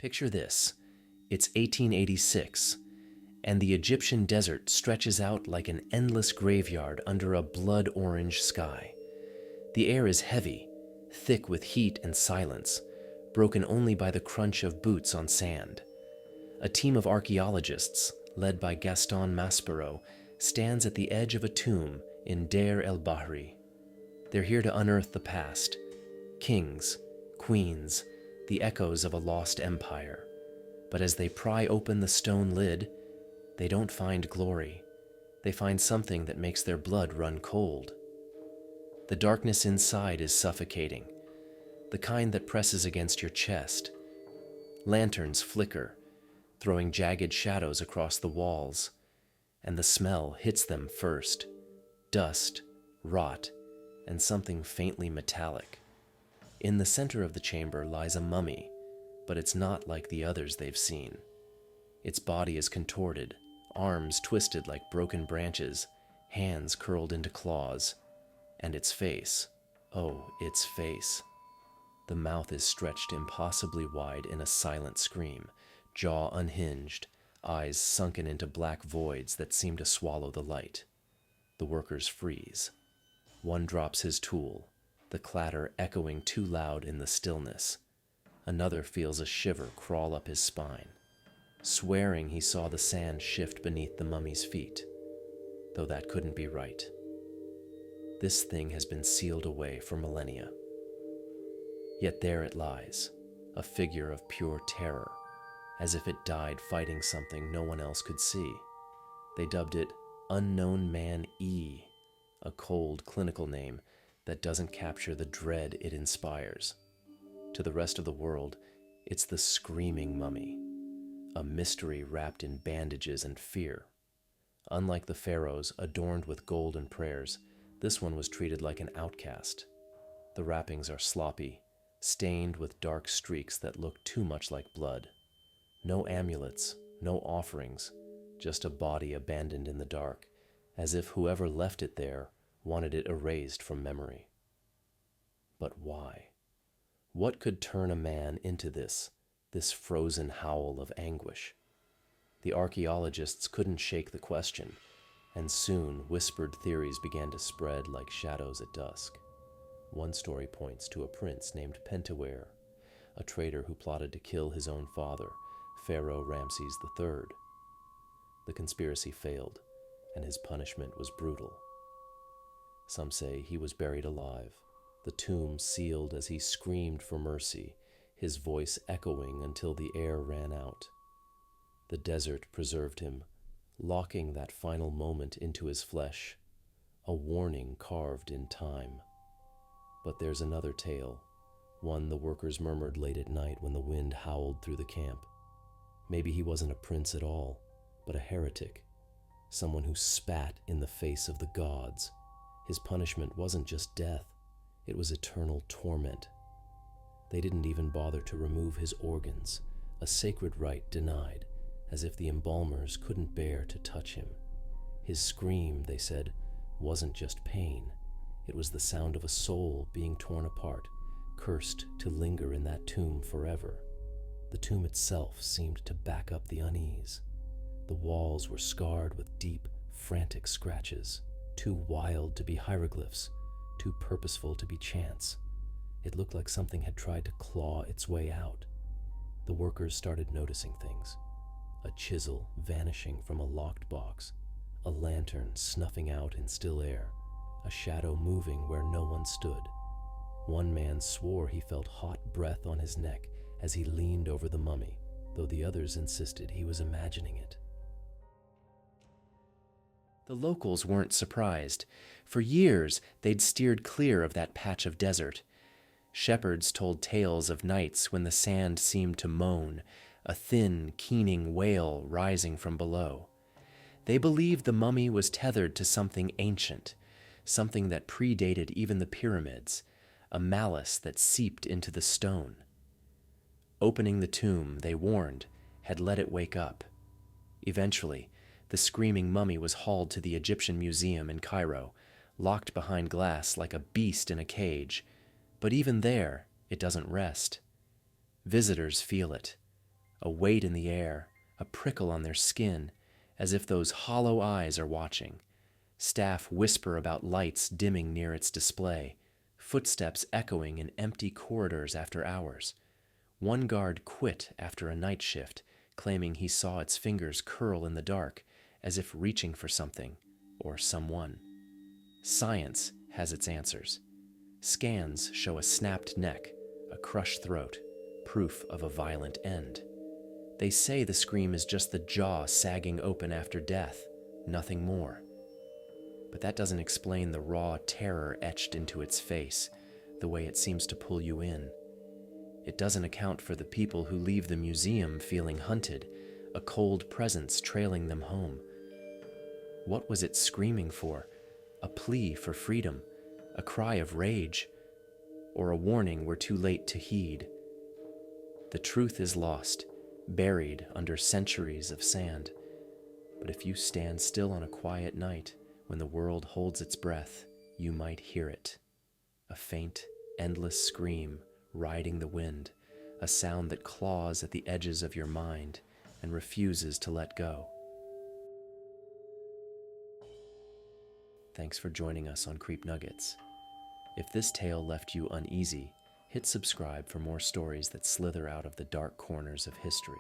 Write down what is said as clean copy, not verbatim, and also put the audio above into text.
Picture this. It's 1886, and the Egyptian desert stretches out like an endless graveyard under a blood-orange sky. The air is heavy, thick with heat and silence, broken only by the crunch of boots on sand. A team of archaeologists, led by Gaston Maspero, stands at the edge of a tomb in Deir el-Bahri. They're here to unearth the past, kings, queens, the echoes of a lost empire. But as they pry open the stone lid, they don't find glory. They find something that makes their blood run cold. The darkness inside is suffocating, the kind that presses against your chest. Lanterns flicker, throwing jagged shadows across the walls, and the smell hits them first: dust, rot, and something faintly metallic. In the center of the chamber lies a mummy, but it's not like the others they've seen. Its body is contorted, arms twisted like broken branches, hands curled into claws, and its face, oh, its face. The mouth is stretched impossibly wide in a silent scream, jaw unhinged, eyes sunken into black voids that seem to swallow the light. The workers freeze. One drops his tool, the clatter echoing too loud in the stillness. Another feels a shiver crawl up his spine, swearing he saw the sand shift beneath the mummy's feet, though that couldn't be right. This thing has been sealed away for millennia. Yet there it lies, a figure of pure terror, as if it died fighting something no one else could see. They dubbed it Unknown Man E, a cold clinical name that doesn't capture the dread it inspires. To the rest of the world, it's the Screaming Mummy, a mystery wrapped in bandages and fear. Unlike the pharaohs adorned with gold and prayers, this one was treated like an outcast. The wrappings are sloppy, stained with dark streaks that look too much like blood. No amulets, no offerings, just a body abandoned in the dark, as if whoever left it there wanted it erased from memory. But why? What could turn a man into this frozen howl of anguish? The archaeologists couldn't shake the question, and soon whispered theories began to spread like shadows at dusk. One story points to a prince named Pentawere, a traitor who plotted to kill his own father, Pharaoh Ramses III. The conspiracy failed, and his punishment was brutal. Some say he was buried alive, the tomb sealed as he screamed for mercy, his voice echoing until the air ran out. The desert preserved him, locking that final moment into his flesh, a warning carved in time. But there's another tale, one the workers murmured late at night when the wind howled through the camp. Maybe he wasn't a prince at all, but a heretic, someone who spat in the face of the gods. His punishment wasn't just death, it was eternal torment. They didn't even bother to remove his organs, a sacred rite denied, as if the embalmers couldn't bear to touch him. His scream, they said, wasn't just pain. It was the sound of a soul being torn apart, cursed to linger in that tomb forever. The tomb itself seemed to back up the unease. The walls were scarred with deep, frantic scratches, too wild to be hieroglyphs, too purposeful to be chants. It looked like something had tried to claw its way out. The workers started noticing things. A chisel vanishing from a locked box, a lantern snuffing out in still air, a shadow moving where no one stood. One man swore he felt hot breath on his neck as he leaned over the mummy, though the others insisted he was imagining it. The locals weren't surprised. For years, they'd steered clear of that patch of desert. Shepherds told tales of nights when the sand seemed to moan, a thin, keening wail rising from below. They believed the mummy was tethered to something ancient, something that predated even the pyramids, a malice that seeped into the stone. Opening the tomb, they warned, had let it wake up. Eventually, the screaming mummy was hauled to the Egyptian Museum in Cairo, locked behind glass like a beast in a cage. But even there, it doesn't rest. Visitors feel it. a weight in the air, a prickle on their skin, as if those hollow eyes are watching. Staff whisper about lights dimming near its display, footsteps echoing in empty corridors after hours. One guard quit after a night shift, claiming he saw its fingers curl in the dark, as if reaching for something or someone. Science has its answers. Scans show a snapped neck, a crushed throat, proof of a violent end. They say the scream is just the jaw sagging open after death, nothing more. But that doesn't explain the raw terror etched into its face, the way it seems to pull you in. It doesn't account for the people who leave the museum feeling hunted, a cold presence trailing them home. What was it screaming for? A plea for freedom, a cry of rage, or a warning we're too late to heed? The truth is lost, buried under centuries of sand. But if you stand still on a quiet night, when the world holds its breath, you might hear it. A faint, endless scream riding the wind, a sound that claws at the edges of your mind and refuses to let go. Thanks for joining us on CreepNuggets. If this tale left you uneasy, hit subscribe for more stories that slither out of the dark corners of history.